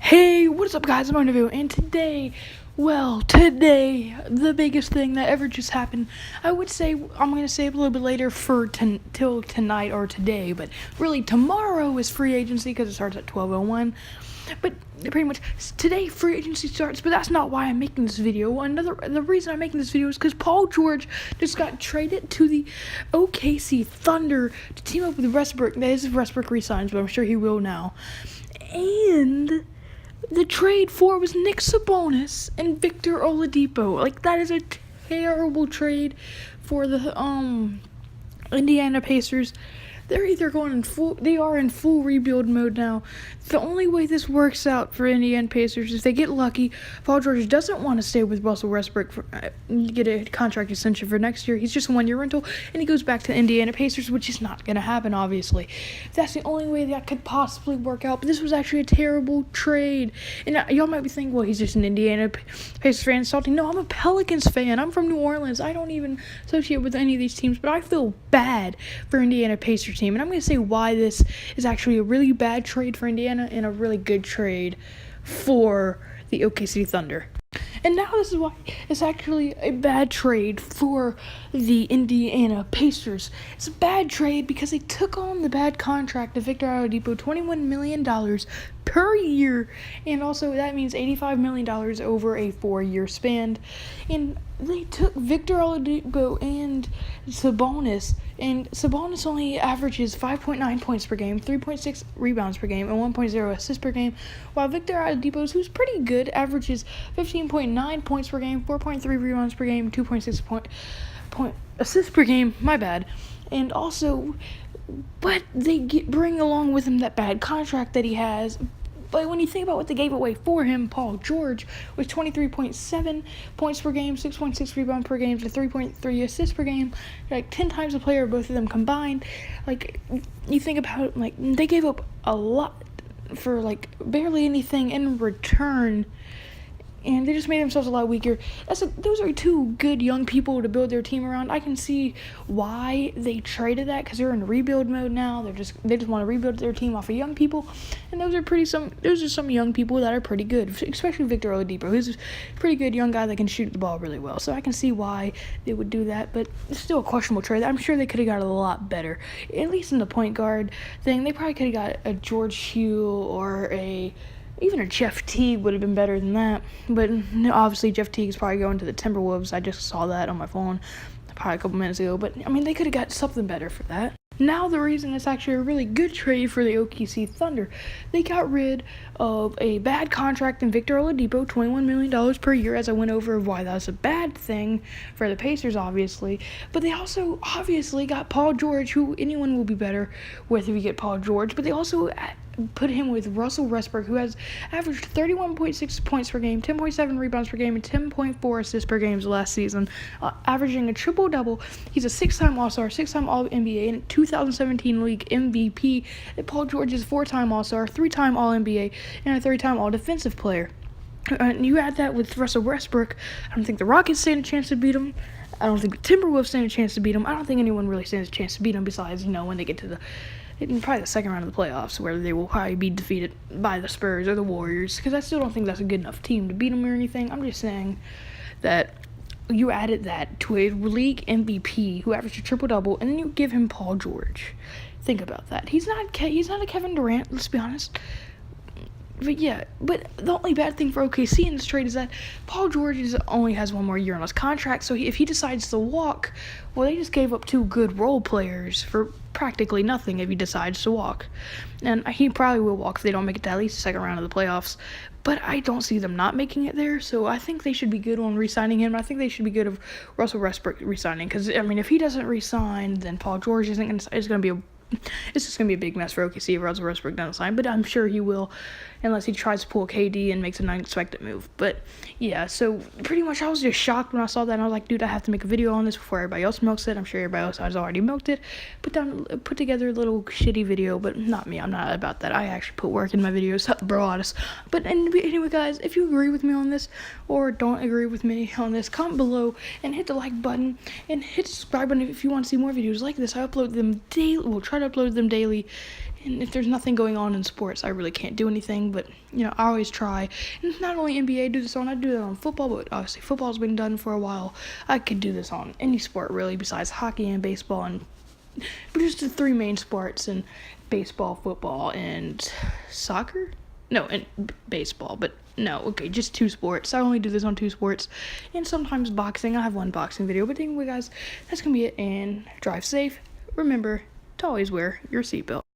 Hey, what's up guys, I'm Arnavio, and today, the biggest thing that ever just happened, I would say, I'm going to say it a little bit later till tonight or today, but really tomorrow is free agency because it starts at 12:01, but pretty much today free agency starts, but that's not why I'm making this video. The reason I'm making this video is because Paul George just got traded to the OKC Thunder to team up with Westbrook. That is if Westbrook resigns, but I'm sure he will now, and the trade for was Nick Sabonis and Victor Oladipo. Like, that is a terrible trade for the Indiana Pacers. They're either they are in full rebuild mode now. The only way this works out for Indiana Pacers is if they get lucky. Paul George doesn't want to stay with Russell Westbrook get a contract extension for next year. He's just a 1-year rental, and he goes back to Indiana Pacers, which is not going to happen, obviously. That's the only way that could possibly work out. But this was actually a terrible trade. And y'all might be thinking, well, he's just an Indiana Pacers fan salty. No, I'm a Pelicans fan. I'm from New Orleans. I don't even associate with any of these teams, but I feel bad for Indiana Pacers team, and I'm going to say why this is actually a really bad trade for Indiana and a really good trade for the OKC Thunder. And now this is why it's actually a bad trade for the Indiana Pacers. It's a bad trade because they took on the bad contract of Victor Oladipo, $21 million per year, and also that means $85 million over a 4-year span. And they took Victor Oladipo and Sabonis, and Sabonis only averages 5.9 points per game, 3.6 rebounds per game, and 1.0 assists per game, while Victor Oladipo, who's pretty good, averages 15.9 points per game, 4.3 rebounds per game, 2.6 point assists per game, my bad. And also, but they bring along with him that bad contract that he has. But when you think about what they gave away for him, Paul George was 23.7 points per game, 6.6 rebounds per game, and 3.3 assists per game, like 10 times the player of both of them combined. Like, you think about, like, they gave up a lot for, like, barely anything in return, and they just made themselves a lot weaker. Those are two good young people to build their team around. I can see why they traded that, because they're in rebuild mode now. They just want to rebuild their team off of young people, and those are some young people that are pretty good, especially Victor Oladipo, who's a pretty good young guy that can shoot the ball really well. So I can see why they would do that, but it's still a questionable trade. I'm sure they could have got a lot better, at least in the point guard thing. They probably could have got a George Hill or even a Jeff Teague would have been better than that. But obviously Jeff Teague is probably going to the Timberwolves. I just saw that on my phone probably a couple minutes ago. But, I mean, they could have got something better for that. Now the reason it's actually a really good trade for the OKC Thunder, they got rid of a bad contract in Victor Oladipo, $21 million per year, as I went over why that was a bad thing for the Pacers, obviously. But they also obviously got Paul George, who anyone will be better with if you get Paul George. But they also put him with Russell Westbrook, who has averaged 31.6 points per game, 10.7 rebounds per game, and 10.4 assists per game last season, averaging a triple-double. He's a 6-time All-Star, 6-time All-NBA, and 2017 League MVP. And Paul George is 4-time All-Star, 3-time All-NBA, and a 3-time All-Defensive Player. And you add that with Russell Westbrook, I don't think the Rockets stand a chance to beat him. I don't think the Timberwolves stand a chance to beat him. I don't think anyone really stands a chance to beat him besides, when they get to probably the second round of the playoffs, where they will probably be defeated by the Spurs or the Warriors, because I still don't think that's a good enough team to beat them or anything. I'm just saying that you added that to a league MVP who averaged a triple-double, and then you give him Paul George. Think about that. He's not a Kevin Durant, let's be honest. But the only bad thing for OKC in this trade is that Paul George only has 1 more year on his contract, so if he decides to walk, well, they just gave up 2 good role players for practically nothing if he decides to walk. And he probably will walk if they don't make it to at least the second round of the playoffs, but I don't see them not making it there, so I think they should be good on re-signing him. I think they should be good of Russell Westbrook re-signing, because, I mean, if he doesn't re-sign, then Paul George it's just going to be a big mess for OKC if Russell Westbrook doesn't sign, but I'm sure he will, unless he tries to pull KD and makes an unexpected move. But yeah, so pretty much I was just shocked when I saw that, and I was like, dude, I have to make a video on this before everybody else milks it. I'm sure everybody else has already milked it. Put together a little shitty video, but not me. I'm not about that. I actually put work in my videos, bro, honest. But anyway, guys, if you agree with me on this or don't agree with me on this, comment below and hit the like button and hit the subscribe button if you want to see more videos like this. I upload them daily. We'll try to upload them daily. And if there's nothing going on in sports, I really can't do anything, but, I always try. And it's not only NBA I do this on, I do it on football, but obviously football's been done for a while. I could do this on any sport, really, besides hockey and baseball, but just the 3 main sports, and baseball, football, and soccer? No, and baseball, but no, okay, just 2 sports. I only do this on 2 sports, and sometimes boxing. I have 1 boxing video, but anyway, guys, that's gonna be it, and drive safe. Remember to always wear your seatbelt.